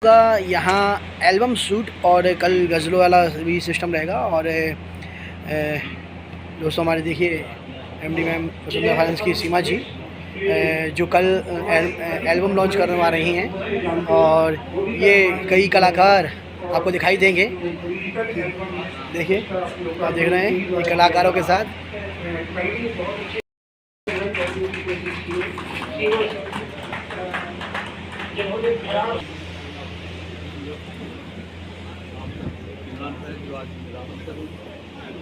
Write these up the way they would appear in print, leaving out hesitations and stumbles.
का यहाँ album shoot और कल गज़लों वाला भी सिस्टम रहेगा। और दोस्तों हमारे देखिए एमडी मैम वसुंधरा फाइनेंस की सीमा जी जो कल एल्बम लॉन्च करने आ रही हैं और ये कई कलाकार आपको दिखाई देंगे। देखिए आप देख रहे हैं ये कलाकारों के साथ।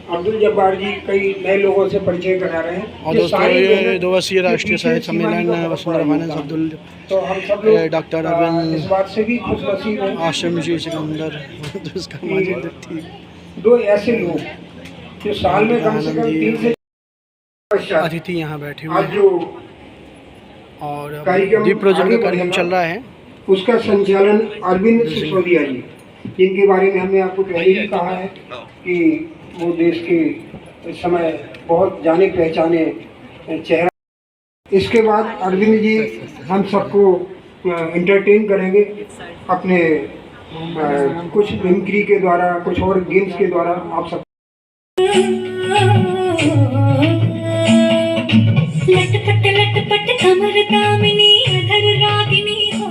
अब्दुल जब्बार जी कई नए लोगों से परिचय करा रहे हैं। और दोस्तों ये 2 राष्ट्रीय साहित्य सम्मेलन वसुंधरा फाइनेंस अब्दुल तो हम सब लोग डॉक्टर अरविंद इस बात से भी खुशनसीब हैं आश्रम जी सिकंदर दो ऐसे लोग जो साल में कम से कम 3 से अतिथि यहाँ बैठे हुए आज हैं जो और कार्यक्रम दीप प्रज्वलन का कार्यक्रम चल रहा है उसका संचालन अरविंद सिसोदिया जी, जिनके बारे में हमने आपको पहले भी कहा है कि वो देश के इस समय बहुत जाने पहचाने चेहरा। इसके बाद अरविंद जी हम सबको एंटरटेन करेंगे अपने कुछ मिमिक्री के द्वारा, कुछ और गेम्स के द्वारा। आप सब लटपट लटपट कमर दामिनी अधर रागिनी हो,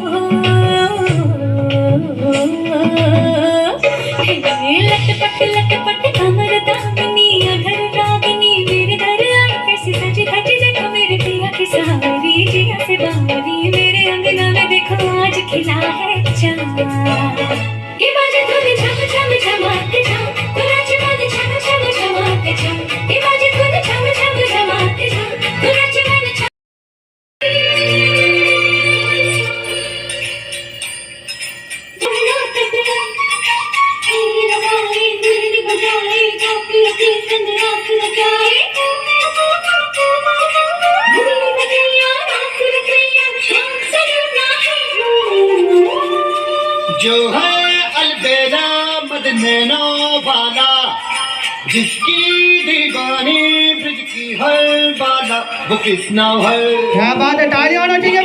लटपट लटपट कमर दामिनी अधर रागिनी मेरे दर आई कैसी सज धज देखो मेरे पिया की सवारी जिया से बावरी मेरे अंगना में देखो आज खिला है चाँद के बाजे धुन झम झम झमाते झम नाच गाने झम झम झमाते झम के बाजे धुन झम झम झमाते झम नाच गाने झम। जो है अलबेला मदनैनो वाला जिसकी दीवानी ब्रिज की हर बाला वो किसना है। क्या बात है, ताली होना चाहिए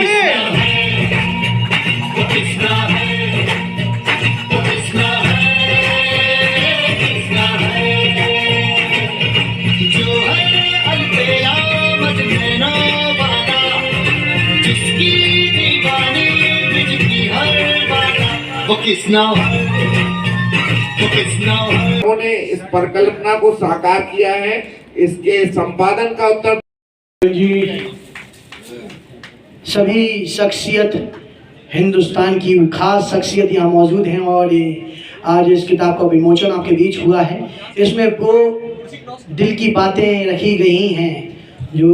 वो किसना है, वो किसना है, किसना है। जो है अलबेला मदनैनो वाला जिसकी दीवानी ब्रिज की हर बाला वो किसना है, वो किसना है। उन्होंने इस परिकल्पना को साकार किया है। इसके संपादन का उत्तर जी। सभी शख्सियत हिंदुस्तान की खास शख्सियत यहाँ मौजूद हैं और आज इस किताब का विमोचन आपके बीच हुआ है। इसमें वो दिल की बातें रखी गई हैं जो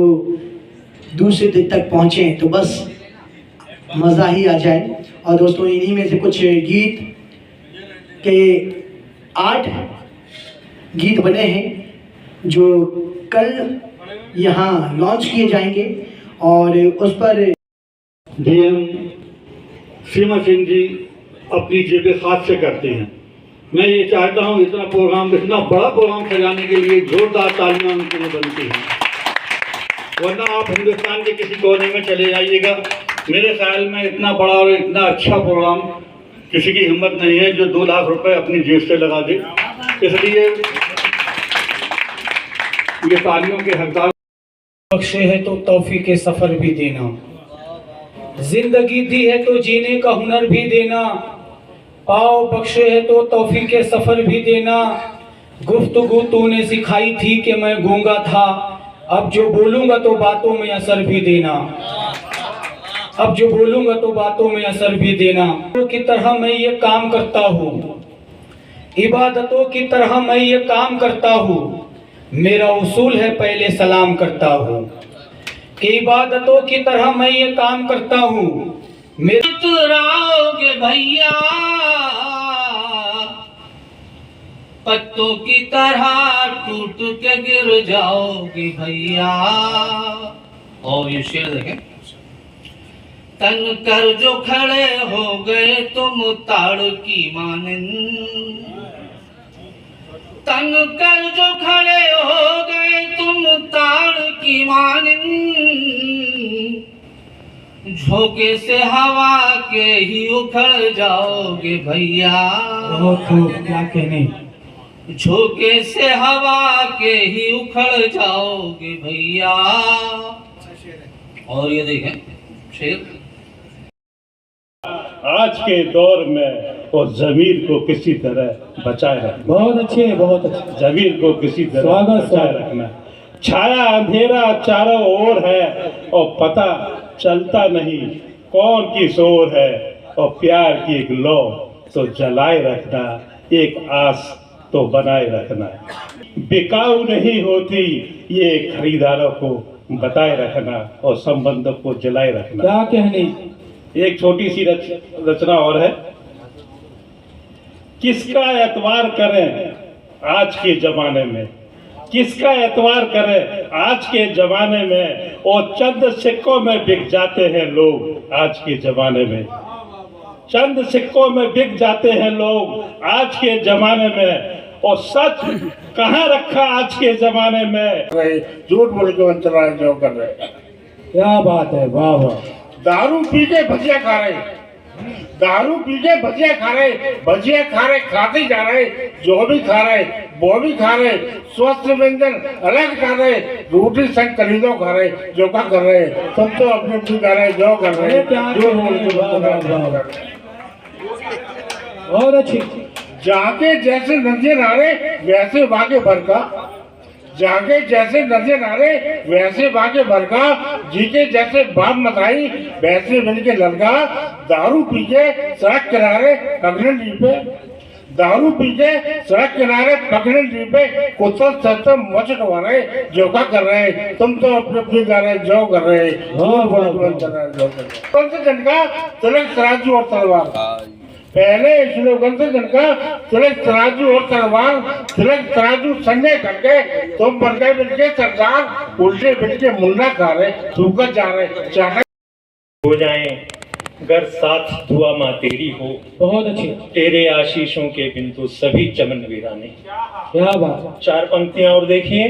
दूसरे दिल तक पहुँचे तो बस मज़ा ही आ जाए। और दोस्तों इन्हीं में से कुछ गीत के 8 गीत बने हैं जो कल यहाँ लॉन्च किए जाएंगे और उस पर डीएम सीमा सिंह जी अपनी जेब खास से करते हैं। मैं ये चाहता हूँ इतना प्रोग्राम, इतना बड़ा प्रोग्राम सजाने के लिए जोरदार तालियां उनके लिए बनती हैं, वरना आप हिंदुस्तान के किसी कोने में चले जाइएगा। मेरे ख्याल में इतना बड़ा और इतना अच्छा प्रोग्राम किसी की हिम्मत नहीं है जो 2 लाख रुपए अपनी जेब से लगा दे। इसलिए ये तालियों के हकदार। बख्शे है तो तौफीक के सफर भी देना, जिंदगी दी है तो जीने का हुनर भी देना, पाओ बख्शे है तो तौफीक के सफर भी देना। गुफ्तगू तूने सिखाई थी कि मैं गूंगा था, अब जो बोलूंगा तो बातों में असर भी देना, अब जो बोलूंगा तो बातों में असर भी देना। की तरह मैं ये काम करता हूँ, इबादतों की तरह मैं ये काम करता हूँ, मेरा उसूल है पहले सलाम करता हूँ। कि इबादतों की तरह मैं ये काम करता हूँ, मुस्कुराओगे भैया पत्तों की तरह टूट के गिर जाओगे भैया। और ये शेर देखें, तन कर जो खड़े हो गए तुम ताड़ की मानन, तन कर जो खड़े हो गए तुम ताड़ की मानन, झोंके से हवा के ही उखड़ जाओगे भैया। बहुत खूब, क्या कहने। झोंके से हवा के ही उखड़ जाओगे भैया। और ये देखें शेर, आज के दौर में वो जमीर को किसी तरह बचाए रखना। बहुत अच्छे, बहुत अच्छे। जमीर को किसी तरह स्वागत, बचाए रखना। छाया अंधेरा चारों ओर है और पता चलता नहीं कौन किस ओर है, और प्यार की एक लौ तो जलाए रखना, एक आस तो बनाए रखना। बिकाऊ नहीं होती ये खरीदारों को बताए रखना, और संबंधों को जलाए रखना। क्या कहने। एक छोटी सी रचना और है। किसका एतवार करें आज के जमाने में, किसका एतवार करें आज के जमाने में, और चंद सिक्कों में बिक जाते हैं लोग आज के जमाने में। चंद सिक्कों में बिक जाते हैं लोग आज के जमाने में, और सच कहाँ रखा आज के जमाने में। झूठ बोल के बन रहा है जो कर रहे हैं। क्या बात है, वाह वाह। दारू पी के भजिया खा रहे, दारू पी के भजिया खा रहे, भजिया खा रहे, खाते जा रहे, जो भी खा रहे वो भी खा रहे, स्वस्थ व्यंजन अलग खा रहे, रोटी संग कलीदो खा रहे, जो का कर रहे। तुम तो अपने अपनी खा रहे, जो कर रहे, जो बोल के बहुत अच्छी। जाके जैसे नजर आ रहे वैसे वागे भर का, जाके जैसे नजर आ रहे वैसे वागे भर का, जी के जैसे बाप मताई वैसे बन के लड़का। दारू पी के सड़क किनारे पकड़े डी पे, दारू पी के सड़क किनारे पकड़े डी पे, कुत्ता सत्ता मच कमा रहे, जो का कर रहे। तुम तो अपने अपनी कर रहे, जो कर रहे, कौन से जन का तिलक तराजू और तलवार। पहले स्लोगन से जनका तिलक तराजू और तलवार, तिलक तराजू संजय करके तुम बन गए बिनके सरदार, उल्टे बिनके मुन्ना खा रहे, थूकत जा रहे, चाटा हो जाएं गर साथ दुआ माँ तेरी हो। बहुत अच्छी। तेरे आशीषों के बिंदु सभी चमन वीराने। क्या बात। चार पंक्तियां और देखिए,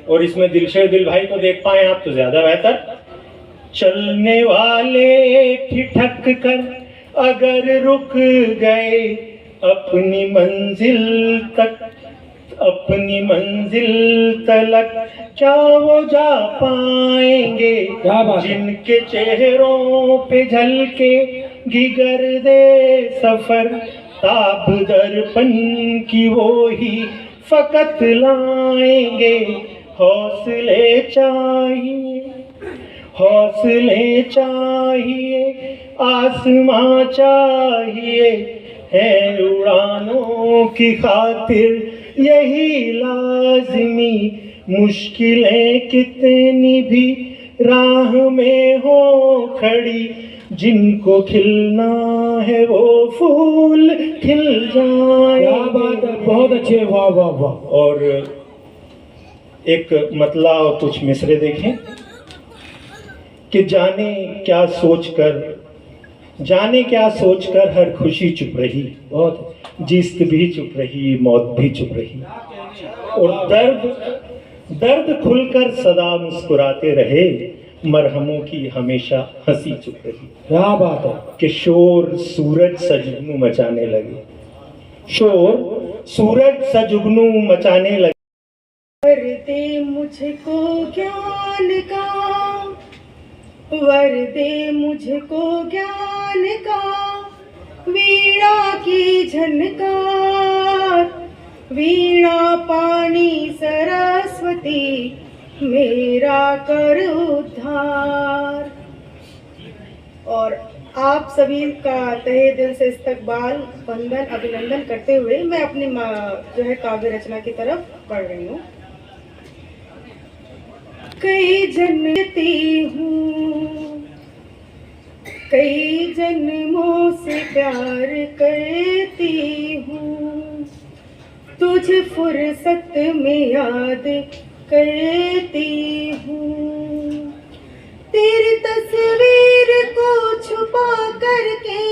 और इसमें दिलशेर दिल भाई को देख पाए आप तो ज्यादा बेहतर। चलने वाले ठिठक कर अगर रुक गए अपनी मंजिल तक, अपनी मंजिल तलक क्या वो जा पाएंगे, जिनके चेहरों पे झलके गिगर दे सफर, ताब दर्पण की वो ही फकत लाएंगे। हौसले चाहिए, हौसले चाहिए, आसमां चाहिए, है उड़ानों की खातिर यही लाज़मी। मुश्किलें कितनी भी राह में हो खड़ी, जिनको खिलना है वो फूल खिल जाए। क्या बात है, बहुत अच्छे, वाह वाह वाह। और एक मतला और कुछ मिसरे देखें कि जाने क्या सोचकर हर खुशी चुप रही, बहुत जिस्त भी चुप रही, मौत भी चुप रही, और दर्द खुलकर सदा मुस्कुराते रहे, मरहमों की हमेशा हंसी चुप रही। क्या बात है कि शोर सूरज सजुगनू मचाने लगे, शोर सूरज सजुगनू मचाने लगे। वर दे मुझको ज्ञान का, वर दे मुझको ज्ञान का, वीणा की झनकार, वीणा पानी सरस्वती, मेरा कर उद्धार। और आप सभी का तहे दिल से इस्तकबाल, वंदन, अभिनंदन करते हुए मैं अपनी जो है काव्य रचना की तरफ बढ़ रही हूँ। कई जन्मती हूँ, कई जन्मों से प्यार करती हूँ, तुझ फुर्सत में याद करती हूँ। तेरी तस्वीर को छुपा करके,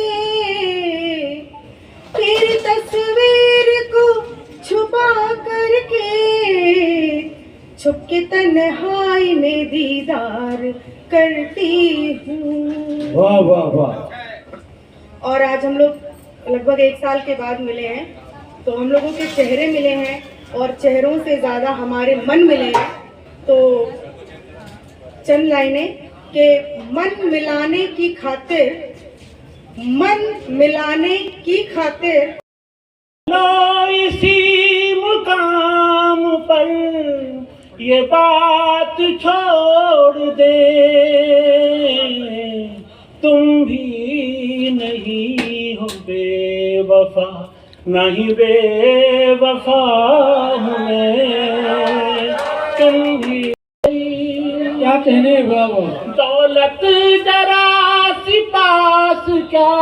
तेरी तस्वीर को छुपा करके, छुप के तन्हाई में दीदार करती हूँ। वाह वाह वाह। और आज हम लोग लगभग 1 साल के बाद मिले हैं, तो हम लोगों के चेहरे मिले हैं और चेहरों से ज़्यादा हमारे मन मिले हैं। तो चंद लाइनें के मन मिलाने की खातिर लो इसी मुकाम पर ये बात छोड़ दे, तुम भी नहीं हो बेवफा, नहीं बेवफा हूँ मैं, तुम भी क्या कहने बाबा। दौलत जरा सी पास क्या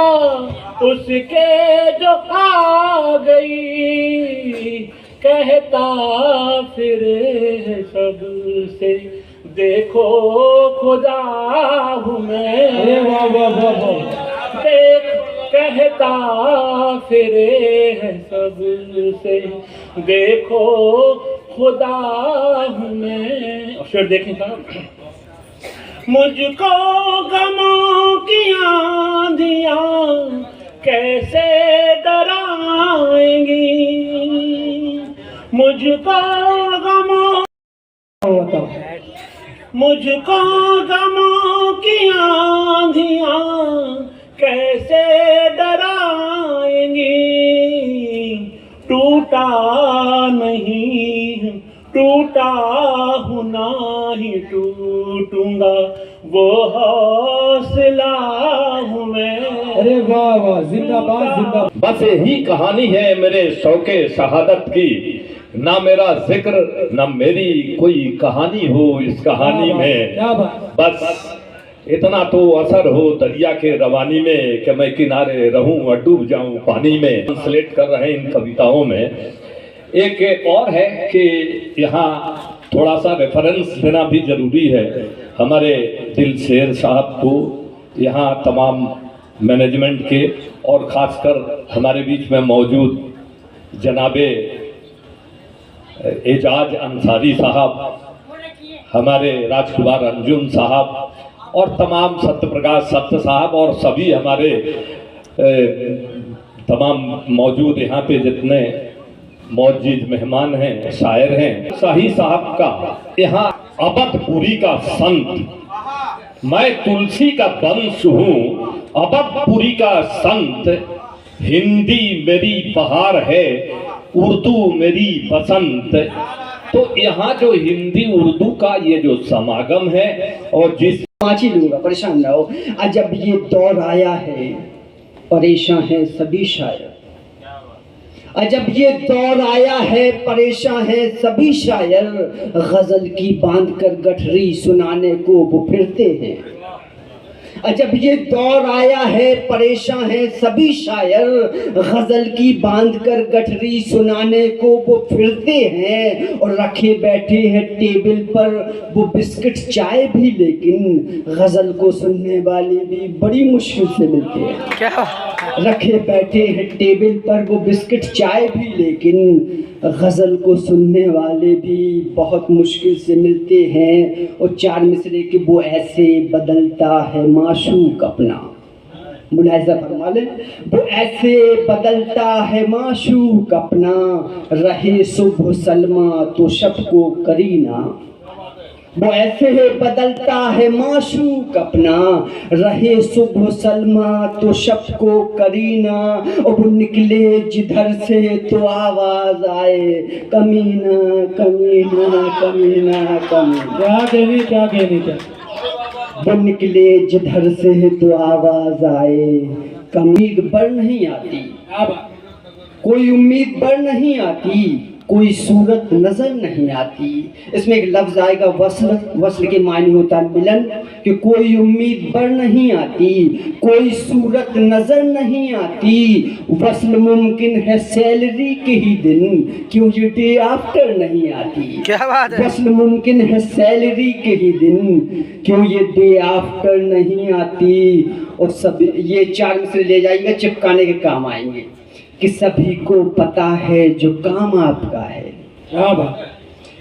उसके जो आ गई, कहता फिरे सबसे देखो खुदा हूँ मैं। वाह वाह वाह। देख कहता फिरे है सबसे देखो खुदा हूँ मैं। और फिर देखें साहब, मुझको गमों की आंधियाँ कैसे डराएंगी, मुझको गमों की आंधियाँ कैसे डराएंगी, टूटा हूँ ना ही टूटूंगा, वो हौसला हूँ मैं। अरे वाह वाह, जिंदाबाद जिंदाबाद। बस यही कहानी है मेरे शौके शहादत की, ना मेरा जिक्र ना मेरी कोई कहानी हो इस कहानी में। क्या बात। बस इतना तो असर हो दरिया के रवानी में कि मैं किनारे रहूं और डूब जाऊं पानी में। ट्रांसलेट कर रहे हैं इन कविताओं में। एक और है कि यहाँ थोड़ा सा रेफरेंस देना भी जरूरी है हमारे दिलशेर साहब को, यहाँ तमाम मैनेजमेंट के और ख़ासकर हमारे बीच में मौजूद जनाबे एजाज अंसारी साहब, हमारे राजकुमार अंजुम साहब और तमाम सत्यप्रकाश सत्य साहब और सभी हमारे तमाम मौजूद यहाँ पे जितने मौजूद मेहमान हैं, शायर हैं। शाही साहब का यहाँ अबधपुरी का संत, मैं तुलसी का वंश हूँ अबधपुरी का संत, हिंदी मेरी बहार है उर्दू मेरी बसंत। तो यहाँ जो हिंदी उर्दू का ये जो समागम है और जिस पाँच ही लूंगा, परेशान ना हो। अजब ये दौर आया है परेशान है सभी शायर, अजब ये दौर आया है परेशान है सभी शायर, गजल की बांध कर गठरी सुनाने को वो फिरते हैं। अजब ये दौर आया है परेशान है सभी शायर, गजल की बांध कर गठरी सुनाने को वो फिरते हैं। और रखे बैठे हैं टेबल पर वो बिस्किट चाय भी, लेकिन गजल को सुनने वाले भी बड़ी मुश्किल से मिलते हैं। क्या रखे बैठे हैं टेबल पर वो बिस्किट चाय भी, लेकिन गजल को सुनने वाले भी बहुत मुश्किल से मिलते हैं। और चार मिसरे के वो ऐसे बदलता है माशूक अपना, मुलाहिजा फरमा ले, वो ऐसे बदलता है माशूक अपना, रहे सुबह सलमा तो शब को करीना। वो ऐसे बदलता है माशूक अपना, रहे सुबह सलमा तो शब को करीना। और वो निकले जिधर से तो आवाज आए कमीना कमीना कमीना कमीना। क्या कहनी क्या। वो निकले जिधर से तो आवाज आए, उम्मीद बढ़ नहीं आती, कोई उम्मीद बढ़ नहीं आती, कोई सूरत नजर नहीं आती। इसमें एक लफ्ज आएगा वस्ल, वस्ल के मायने होता है मिलन, कि कोई उम्मीद बढ़ नहीं आती, कोई सूरत नजर नहीं आती। वस्ल मुमकिन है सैलरी के ही दिन, क्यों ये डे आफ्टर नहीं आती। क्या बात है। वस्ल मुमकिन है सैलरी के ही दिन, क्यों ये डे आफ्टर नहीं आती। और सब ये चार मिसरे ले जाएंगे, चिपकाने के काम आएंगे कि सभी को पता है जो काम आपका है। क्या बात।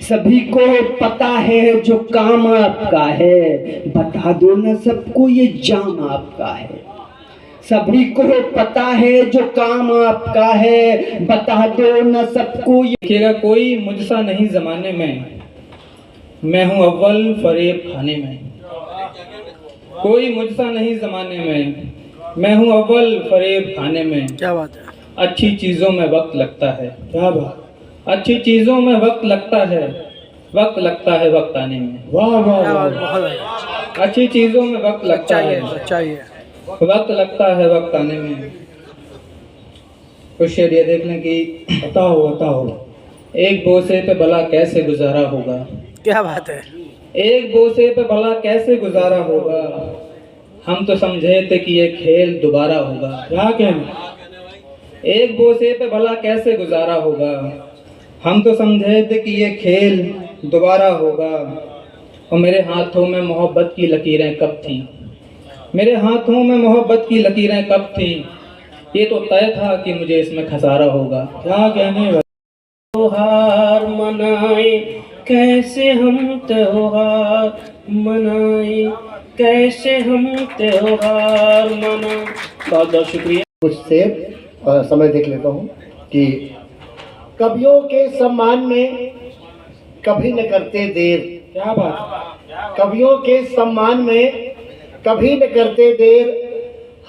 सभी को पता है जो काम आपका है, बता दो ना सबको ये जाम आपका है। सभी को पता है जो काम आपका है, बता दो ना सबको ये। देखिएगा कोई मुझसा नहीं जमाने में, मैं हूँ अव्वल फरेब खाने में। कोई मुझसा नहीं जमाने में, मैं हूँ अव्वल फरेब खाने में। क्या बात है। अच्छी चीज़ों में वक्त लगता है, क्या बात। अच्छी चीज़ों में वक्त लगता है, वक्त लगता है वक्त आने में। वाह वाह वाह। अच्छी चीज़ों में वक्त लगता है, वक्त लगता है वक्त आने में। कुछ शेर ये देख लें कि बताओ एक बोसे पे भला कैसे गुजारा होगा। क्या बात है। एक बोसे पे भला कैसे गुजारा होगा, हम तो समझे थे कि ये खेल दोबारा होगा। क्या कहना। एक बोसे पे भला कैसे गुजारा होगा, हम तो समझे थे कि ये खेल दोबारा होगा। और मेरे हाथों में मोहब्बत की लकीरें कब थीं, मेरे हाथों में मोहब्बत की लकीरें कब थीं, ये तो तय था कि मुझे इसमें खसारा होगा। क्या कहने। त्योहार मनाए कैसे हम त्योहार मनाए, कैसे हम त्योहार मनाए। बहुत बहुत शुक्रिया। कुछ से समय देख लेता हूँ कि कवियों के सम्मान में कभी न करते देर। क्या बात। कवियों के सम्मान में कभी न करते देर,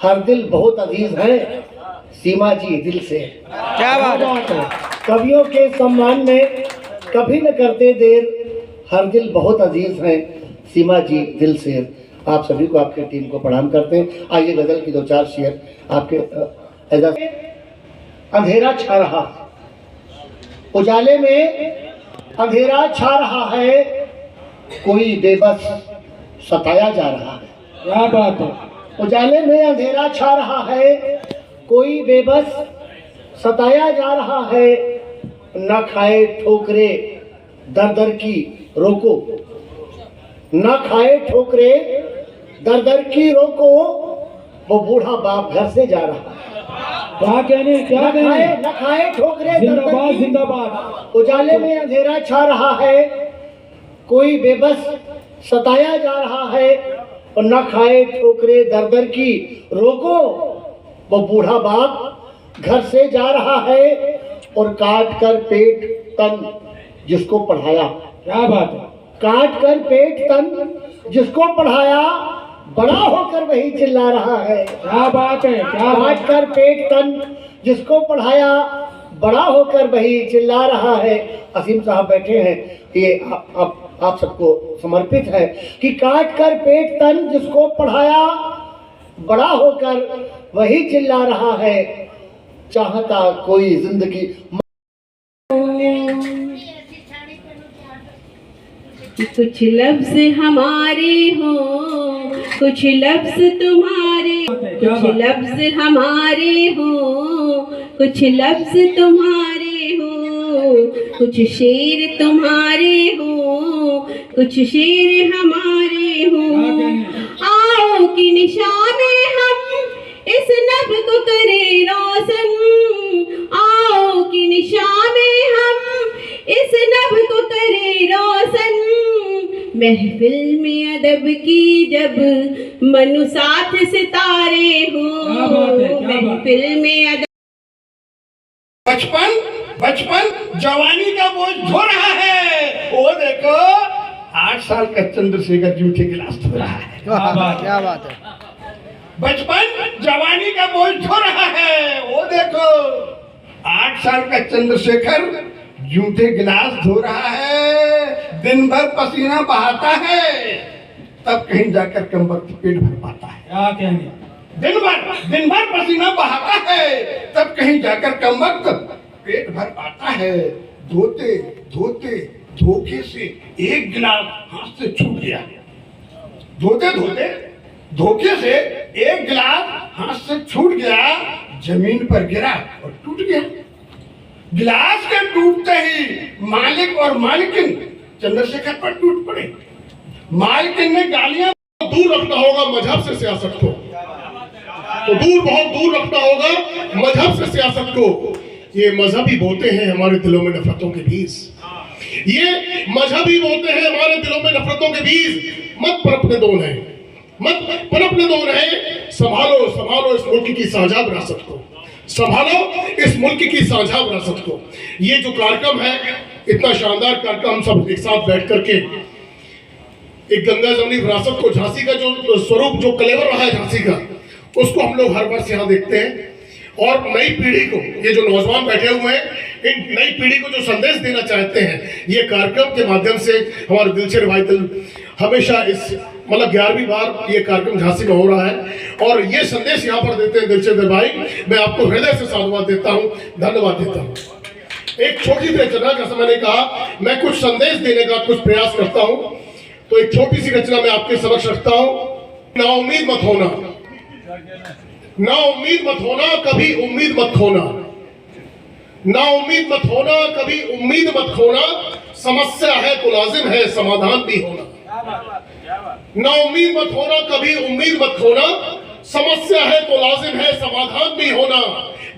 हर दिल बहुत अजीज है सीमा जी दिल से। क्या बात है। कवियों के सम्मान में कभी न करते देर, हर दिल बहुत अजीज है सीमा जी दिल से। आप सभी को, आपकी टीम को प्रणाम करते हैं। आइए गजल की दो चार शेर आपके अंधेरा छा रहा, उजाले में अंधेरा छा रहा है, कोई बेबस सताया जा रहा है। क्या बात है। उजाले में अंधेरा छा रहा है, कोई बेबस सताया जा रहा है, न खाए ठोकरे दर दर की रोको, न खाए ठोकरे दर दर की रोको, वो बूढ़ा बाप घर से जा रहा है। क्या कहने। क्या कहने। न खाए ठोकरे जिंदाबाद जिंदाबाद। उजाले में अंधेरा छा रहा है, कोई बेबस सताया जा रहा है, और न खाए ठोकरे दर दर की रोको, वो बूढ़ा बाप घर से जा रहा है, और काट कर पेट तन जिसको पढ़ाया। क्या बात है। काट कर पेट तन जिसको पढ़ाया, बड़ा होकर वही चिल्ला रहा है। क्या बात है। क्या काट कर पेट तन जिसको पढ़ाया, बड़ा होकर वही चिल्ला रहा है। असीम साहब बैठे हैं, ये आप सबको समर्पित है कि काट कर पेट तन जिसको पढ़ाया, बड़ा होकर वही चिल्ला रहा है, चाहता कोई जिंदगी। कुछ लफ्ज हमारे हो, कुछ लफ्ज तुम्हारे, कुछ लफ्ज हमारे हो, कुछ लफ्ज तुम्हारे हो, कुछ शेर तुम्हारे हो, कुछ शेर हमारे हो। आओ कि निशान हम इस नभ को करे रोशन, आओ कि निशान हम इस नभ को करे रोशन। महफिल में अदब की जब मनु साथ सितारे हो, महफिल में अदब। बचपन जवानी का बोझ धो रहा है, वो देखो 8 साल का चंद्रशेखर जूठे गिलास धो रहा है। क्या बात है। बचपन जवानी का बोझ धो रहा है, वो देखो 8 साल का चंद्रशेखर जूठे गिलास धो रहा है। दिन भर पसीना बहाता है, तब कहीं जाकर कम वक्त पेट भर पाता है। क्या कहने। दिन भर पसीना बहाता है, तब कहीं जाकर कम वक्त पेट भर पाता है। धोते धोते धोखे से एक गिलास हाथ से छूट गया, धोते धोते धोखे से एक गिलास हाथ से छूट गया, जमीन पर गिरा और टूट गया। गिलास के टूटते ही मालिक और मालिकिन चंद्रशेखर पर टूट पड़े। मालिकिन ने गालियां। दूर रखना होगा मजहब से सियासत को, तो बहुत दूर रखना होगा मजहब से सियासत को। ये मजहबी बोते हैं हमारे दिलों में नफरतों के बीच। ये मजहबी बोते हैं हमारे दिलों में नफरतों के बीज, मत पनपने दो उन्हें, मत पनपने दो उन्हें। संभालो संभालो इस मुल्क की साझा विरासत को, संभालो इस मुल्क की साझा विरासत को। ये जो कार्यक्रम है, इतना शानदार कार्यक्रम, हम सब एक साथ बैठ करके एक गंगा जमनी विरासत को, झांसी का जो स्वरूप, जो कलेवर रहा है झांसी का, उसको हम लोग हर वर्ष यहाँ देखते हैं। और नई पीढ़ी को, ये जो नौजवान बैठे हुए हैं, इन नई पीढ़ी को जो संदेश देना चाहते हैं, ये कार्यक्रम के माध्यम से हमारे दिल से रिवाइतल हमेशा इस मतलब 11वीं बार ये कार्यक्रम झांसी में हो रहा है और ये संदेश यहाँ पर देते हैं दिलचंद भाई। मैं आपको हृदय से साधुवाद देता हूँ, धन्यवाद देता हूँ। एक छोटी सी रचना, जैसा मैंने कहा, मैं कुछ संदेश देने का कुछ प्रयास करता हूँ, तो एक छोटी सी रचना मैं आपके समक्ष रखता हूँ। ना उम्मीद मत होना, ना उम्मीद मत होना, कभी उम्मीद मत खोना। ना उम्मीद मत होना, कभी उम्मीद मत खोना, समस्या है तो लाजिम है समाधान भी होना। ना उम्मीद मत होना, कभी उम्मीद मत खोना, समस्या है तो लाजिम है समाधान भी होना।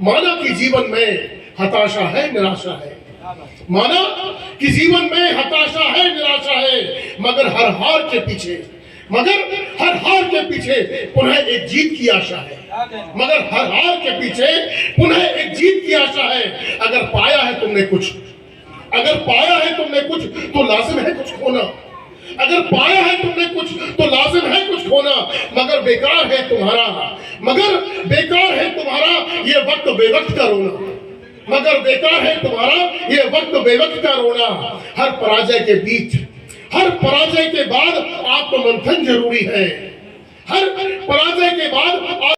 माना कि जीवन में हताशा है, निराशा है, माना कि जीवन में हताशा है, निराशा है, मगर हर हार के पीछे पुनः एक जीत की आशा है। मगर हर हार के पीछे पुनः एक जीत की आशा है। अगर पाया है तुमने कुछ, अगर पाया है तुमने कुछ, तो लाजिम है कुछ खोना। अगर पाया है तुमने कुछ, तो लाजिम है कुछ खोना। मगर बेकार है तुम्हारा, मगर बेकार है तुम्हारा ये वक्त बेवक्त का रोना। मगर बेकार है तुम्हारा ये वक्त बेवक्त का रोना। हर पराजय के बीच, हर पराजय के बाद आत्ममंथन जरूरी है। हर पराजय के बाद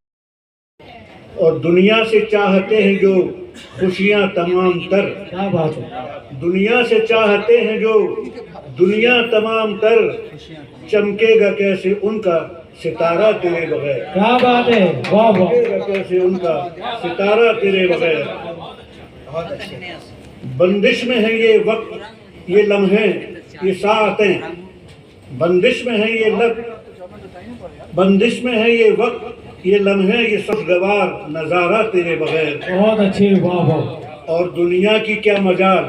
और दुनिया से चाहते हैं जो खुशियां तमाम तर, क्या बात है, दुनिया से चाहते हैं जो दुनिया तमाम तर, चमकेगा कैसे उनका सितारा तेरे बगैर। क्या बात है, वाह वाह, चमकेगा कैसे उनका सितारा तेरे बगैर। बंदिश में है ये वक्त, ये लम्हे, ये सातें, बंदिश में है ये बंदिश में है ये वक्त, ये लम्हे, ये सफगवार नजारा तेरे बगैर। बहुत अच्छे, वाह वाह। और दुनिया की क्या मजाल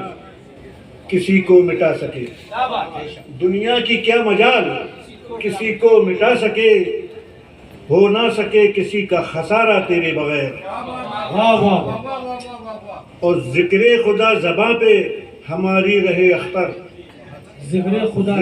किसी को मिटा सके, दुनिया की क्या मजाल किसी को मिटा सके, हो ना सके किसी का खसारा तेरे बगैर। वाह वाह। और जिक्र खुदा ज़बां पे हमारी रहे अख्तर, जिक्र खुदा